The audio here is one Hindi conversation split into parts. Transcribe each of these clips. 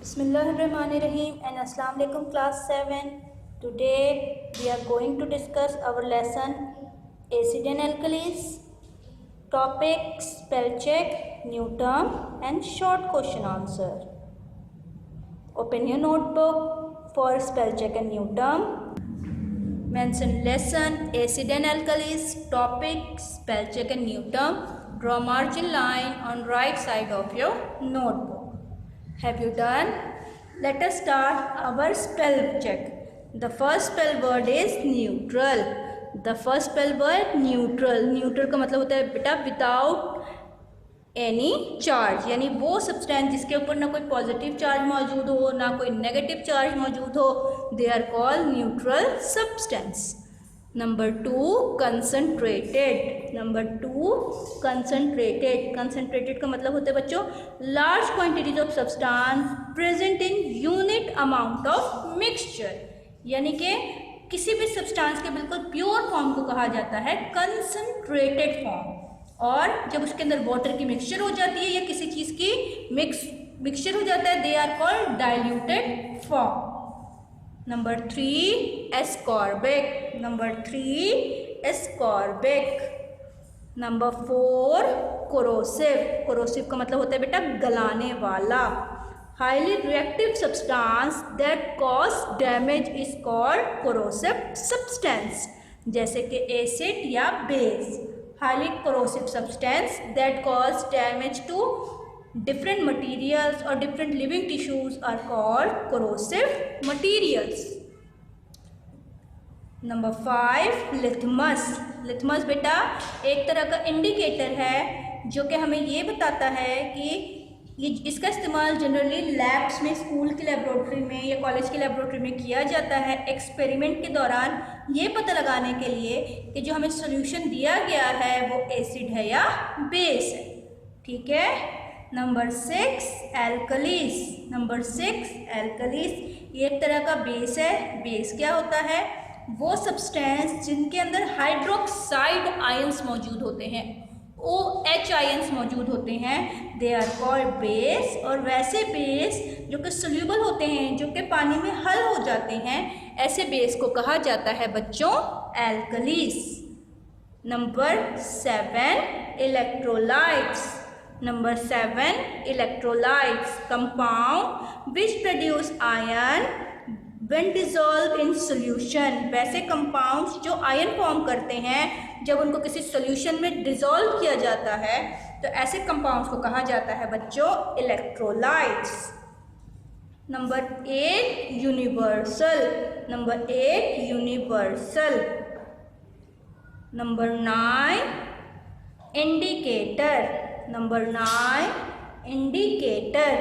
Bismillahirrahmanirrahim and Assalamu alaikum class 7. Today we are going to discuss our lesson acid and alkalis, topic spell check, new term and short question answer. Open your notebook for spell check and new term. Mention lesson acid and alkalis, topic spell check and new term. Draw margin line on right side of your notebook. Have you done? Let us start our spell check. The first spell word is neutral. The first spell word neutral. Neutral का मतलब होता है बेटा विदाउट एनी चार्ज, यानी वो सब्सटेंस जिसके ऊपर ना कोई पॉजिटिव चार्ज मौजूद हो ना कोई नेगेटिव चार्ज मौजूद हो, they are called neutral substance. Number 2 concentrated. Number 2 concentrated. Concentrated का मतलब होता है बच्चों large quantities of substance present in unit amount of mixture, यानी कि किसी भी सब्सटेंस के बिल्कुल प्योर फॉर्म को कहा जाता है कंसनट्रेटेड फॉर्म. और जब उसके अंदर वाटर की मिक्सचर हो जाती है या किसी चीज़ की मिक्सचर हो जाता है, they are called diluted form. Number 3 ascorbic. Number 3 ascorbic. Number 4 corrosive. Corrosive का मतलब होता है बेटा गलाने वाला. Highly reactive substance that cause damage is called corrosive substance. जैसे कि acid या base. Highly corrosive substance that cause damage to different materials or different living tissues are called corrosive materials. Number 5 litmus. Litmus बेटा एक तरह का इंडिकेटर है जो कि हमें ये बताता है कि इसका इस्तेमाल जनरली लैब्स में, स्कूल की लेबोरेटरी में या कॉलेज की लेबोरेटरी में किया जाता है एक्सपेरिमेंट के दौरान, ये पता लगाने के लिए कि जो हमें सोल्यूशन दिया गया है वो एसिड है या बेस है. ठीक है. नंबर 6 एल्कलीस. नंबर 6 एल्कलीस ये एक तरह का बेस है. बेस क्या होता है? वो सब्सटेंस जिनके अंदर हाइड्रोक्साइड आयंस मौजूद होते हैं, OH आयंस मौजूद होते हैं, दे आर कॉल्ड बेस. और वैसे बेस जो कि सोल्यूबल होते हैं, जो कि पानी में हल हो जाते हैं, ऐसे बेस को कहा जाता है बच्चों alkalis. Number 7 electrolytes. Number 7 electrolytes, compound which produce iron when dissolved in solution. वैसे compounds जो iron form करते हैं जब उनको किसी solution में dissolve किया जाता है, तो ऐसे compounds को कहा जाता है बच्चों electrolytes. Number 8 universal. Number 8 universal. Number 9 indicator. Number 9 indicator.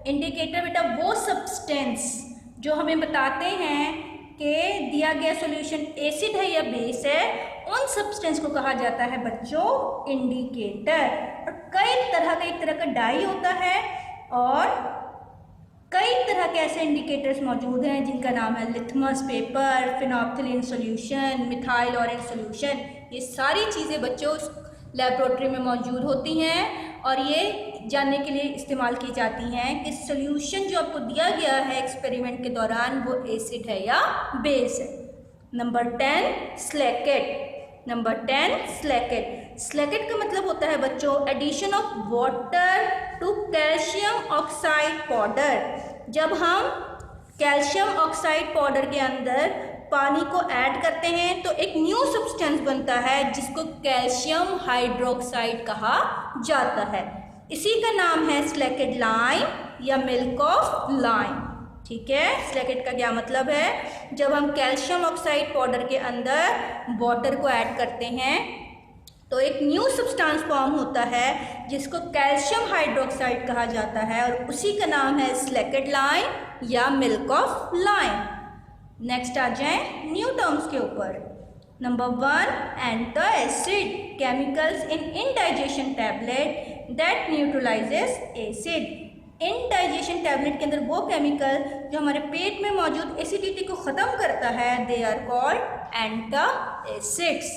Indicator बेटा वो सब्सटेंस जो हमें बताते हैं कि दिया गया सॉल्यूशन एसिड है या बेस है, उन सब्सटेंस को कहा जाता है बच्चों इंडिकेटर. और कई तरह का, एक तरह का डाई होता है और कई तरह के ऐसे इंडिकेटर्स मौजूद हैं जिनका नाम है litmus paper, phenolphthalein solution, methyl orange solution. ये सारी चीज़ें बच्चों लेबोरेटरी में मौजूद होती हैं और ये जानने के लिए इस्तेमाल की जाती हैं कि सॉल्यूशन जो आपको दिया गया है एक्सपेरिमेंट के दौरान वो एसिड है या बेस है. नंबर 10 स्लैकेट. नंबर 10 स्लैकेट. स्लैकेट का मतलब होता है बच्चों addition of water to calcium oxide powder. जब हम कैल्शियम ऑक्साइड पाउडर के अंदर पानी को ऐड करते हैं तो एक न्यू सब्सटेंस बनता है जिसको कैल्शियम हाइड्रोक्साइड कहा जाता है. इसी का नाम है स्लैकेट लाइम या मिल्क ऑफ लाइम. ठीक है. स्लैकेट का क्या मतलब है? जब हम कैल्शियम ऑक्साइड पाउडर के अंदर वाटर को ऐड करते हैं तो एक न्यू सब्सटेंस फॉर्म होता है जिसको कैल्शियम हाइड्रोक्साइड कहा जाता है और उसी का नाम है स्लैकेट लाइम या मिल्क ऑफ लाइम. नेक्स्ट आ जाए न्यू टर्म्स के ऊपर. Number 1 antacid. Chemicals in indigestion tablet that neutralises acid. Indigestion tablet के अंदर वो केमिकल जो हमारे पेट में मौजूद एसिडिटी को ख़त्म करता है, they are called antacids.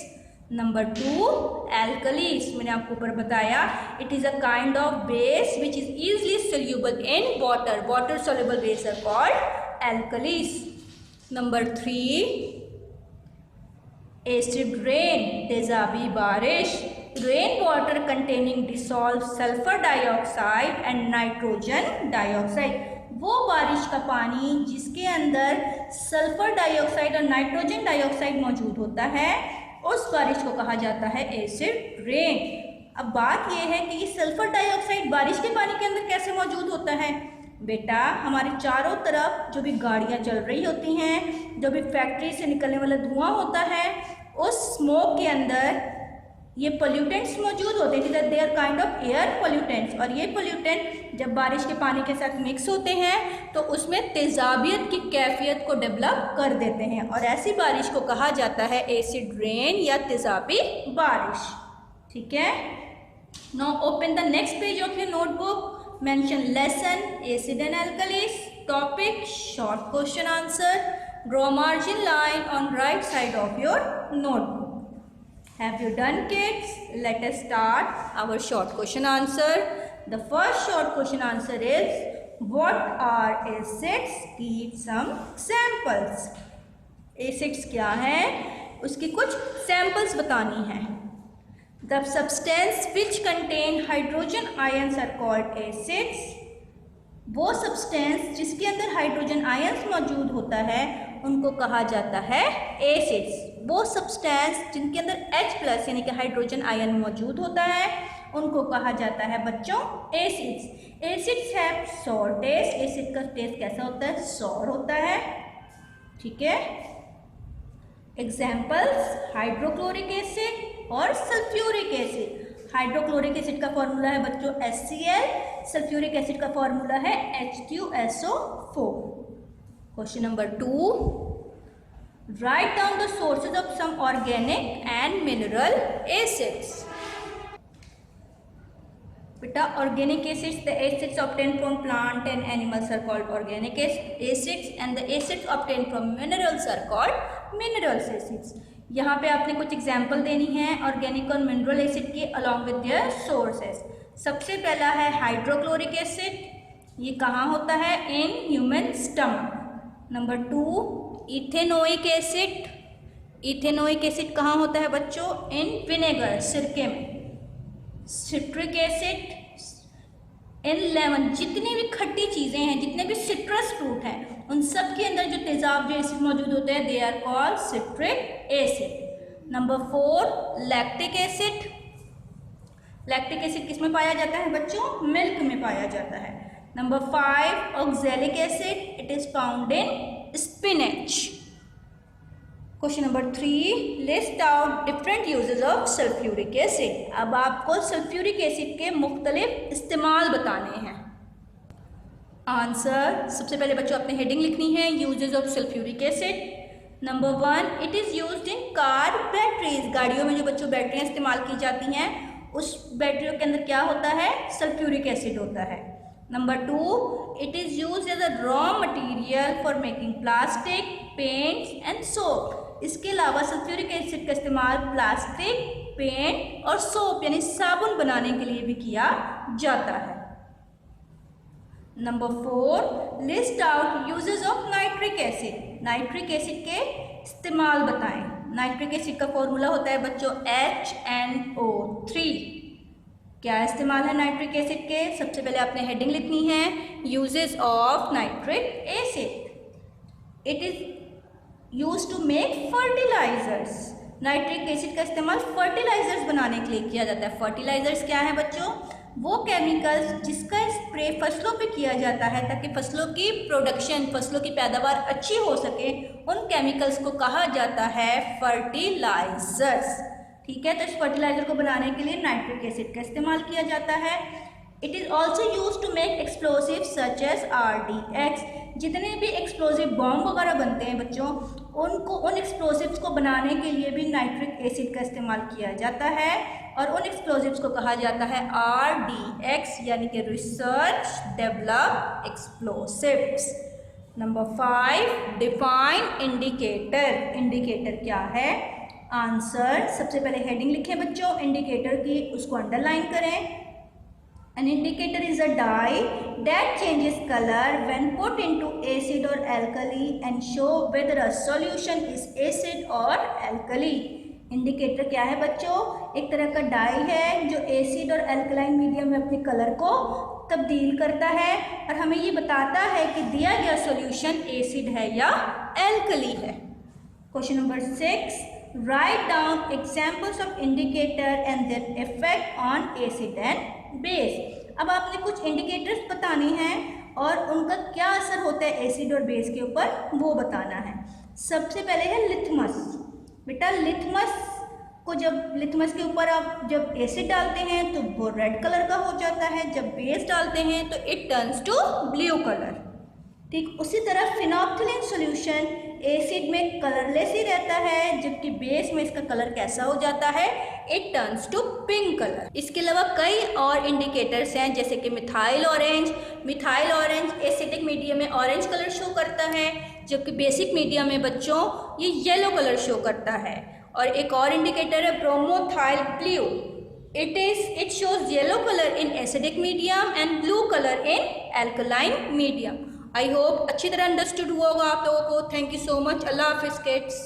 Number 2 alkalis, मैंने आपको ऊपर बताया it is a kind of base which is easily soluble in water, water soluble base are called alkalis. Number 3 acid rain, तेजाबी बारिश, rain water containing dissolve sulphur dioxide and nitrogen dioxide, वो बारिश का पानी जिसके अंदर सल्फर डाइऑक्साइड और नाइट्रोजन डाइऑक्साइड मौजूद होता है, उस बारिश को कहा जाता है एसिड रेन। अब बात यह है कि ये सल्फर डाइऑक्साइड बारिश के पानी के अंदर कैसे मौजूद होता है। बेटा हमारे चारों तरफ जो भी गाड़ियाँ चल रही होती हैं, जो भी फैक्ट्री से निकलने वाला धुआं होता है, उस स्मोक के अंदर ये पोल्यूटेंट्स मौजूद होते हैं, they are kind of air pollutants. और ये पोल्यूटेंट जब बारिश के पानी के साथ मिक्स होते हैं तो उसमें तेजाबियत की कैफियत को डेवलप कर देते हैं, और ऐसी बारिश को कहा जाता है एसिड रेन या तेजाबी बारिश। ठीक है, now open the next page of your notebook, mention lesson acid and alkalis, topic short question answer, draw margin line on right side of your notebook. Have you done kids? Let us start our short question answer. The first short question answer is what are acids? Give some samples. Acids क्या है, उसकी कुछ samples बतानी है। The substance which contain hydrogen ions are called acids. वो सब्सटेंस जिसके अंदर हाइड्रोजन आयंस मौजूद होता है उनको कहा जाता है एसिड्स। वो सब्सटेंस जिनके अंदर H+ यानी कि हाइड्रोजन आयन मौजूद होता है उनको कहा जाता है बच्चों acids. Acids have sour taste, acid का टेस्ट कैसा होता है, सॉर होता है। ठीक है, एग्जाम्पल्स हाइड्रोक्लोरिक एसिड और सल्फ्यूरिक एसिड। हाइड्रोक्लोरिक एसिड का फॉर्मूला है बच्चों HCl, सल्फ्यूरिक एसिड का फॉर्मूला है H2SO4। Question number 2, write down the sources of some organic and mineral acids. बेटा organic acids, the acids obtained from plant and animals are called organic acids and the acids obtained from minerals are called minerals acids. यहाँ पे आपने कुछ एग्जाम्पल देनी है ऑर्गेनिक और मिनरल एसिड के अलॉन्ग विद देयर सोर्सेस। सबसे पहला है हाइड्रोक्लोरिक एसिड, ये कहाँ होता है, in human stomach. Number 2 ethanoic acid, ethanoic acid कहाँ होता है बच्चों, इन विनेगर, सिरके में। सिट्रिक एसिड इन लेमन, जितनी भी खट्टी चीज़ें हैं, जितने भी सिट्रस फ्रूट हैं, उन सब के अंदर जो तेजाब जो एसिड मौजूद होते हैं they are called citric acid. Number 4 lactic acid, lactic acid किस में पाया जाता है बच्चों, मिल्क में पाया जाता है। Number 5 oxalic acid, it is found in spinach. Question number 3, list out different uses of sulphuric acid. अब आपको सल्फ्यूरिक एसिड के मुख्तलिफ इस्तेमाल बताने हैं। आंसर, सबसे पहले बच्चों आपने हेडिंग लिखनी है uses of sulphuric acid. Number 1 it is used in car batteries, गाड़ियों में जो बच्चों बैटरियाँ इस्तेमाल की जाती हैं उस बैटरियों के अंदर क्या होता है, सल्फ्यूरिक एसिड होता है। Number 2 it is used as a raw material for making plastic, paints and soap. इसके अलावा सल्फ्यूरिक एसिड का इस्तेमाल प्लास्टिक, पेंट और सोप यानी साबुन बनाने के लिए भी किया जाता है। Number 4 list out uses of nitric acid, nitric acid के इस्तेमाल बताएं। नाइट्रिक एसिड का फॉर्मूला होता है बच्चों HNO3। क्या इस्तेमाल है नाइट्रिक एसिड के, सबसे पहले आपने हेडिंग लिखनी है uses of nitric acid. It is used to make fertilizers, nitric acid का इस्तेमाल फर्टिलाइजर्स बनाने के लिए किया जाता है। फर्टिलाइजर्स क्या है बच्चों, वो केमिकल्स जिसका स्प्रे फसलों पे किया जाता है ताकि फसलों की प्रोडक्शन, फसलों की पैदावार अच्छी हो सके, उन केमिकल्स को कहा जाता है फर्टिलाइजर्स। ठीक है, तो इस फर्टिलाइजर को बनाने के लिए नाइट्रिक एसिड का इस्तेमाल किया जाता है। It is also use to make explosive such as RDX, जितने भी एक्सप्लोसिव बॉम्ब वगैरह बनते हैं बच्चों, उन एक्सप्लोसिव्स को बनाने के लिए भी नाइट्रिक एसिड का इस्तेमाल किया जाता है, और उन एक्सप्लोसिव्स को कहा जाता है RDX यानी कि research develop explosives. Number 5 define indicator, indicator क्या है, आंसर, सबसे पहले हेडिंग लिखें बच्चों इंडिकेटर की, उसको अंडरलाइन करें। An indicator is a dye that changes color when put into acid or alkali and show whether a solution is acid or alkali. Indicator क्या है बच्चों? एक तरह का डाई है जो एसिड और एल्कलाइन मीडियम में अपने कलर को तब्दील करता है और हमें ये बताता है कि दिया गया सॉल्यूशन एसिड है या एल्कली है। Question number 6, write down examples of indicator and their effect on acid and base. अब आपने कुछ इंडिकेटर्स बताने हैं और उनका क्या असर होता है एसिड और बेस के ऊपर वो बताना है। सबसे पहले है लिथमस। बेटा लिथमस को जब लिथमस के ऊपर आप जब एसिड डालते हैं तो वो रेड कलर का हो जाता है, जब बेस डालते हैं तो it turns to blue colour. ठीक उसी तरह फिनोप्थिलीन सॉल्यूशन एसिड में कलरलेस ही रहता है, जबकि बेस में इसका कलर कैसा हो जाता है? It turns to pink colour. इसके अलावा कई और इंडिकेटर्स हैं जैसे कि methyl orange. Methyl orange acidic medium में ऑरेंज कलर शो करता है, जबकि बेसिक मीडियम में बच्चों ये येलो कलर शो करता है। और एक और इंडिकेटर है bromothymol blue. It shows yellow colour in acidic medium and blue colour in alkaline medium. I hope अच्छी तरह अंडरस्टूड हुआ होगा आप लोगों को। Thank you so much. अल्लाह हाफिज़ किड्स।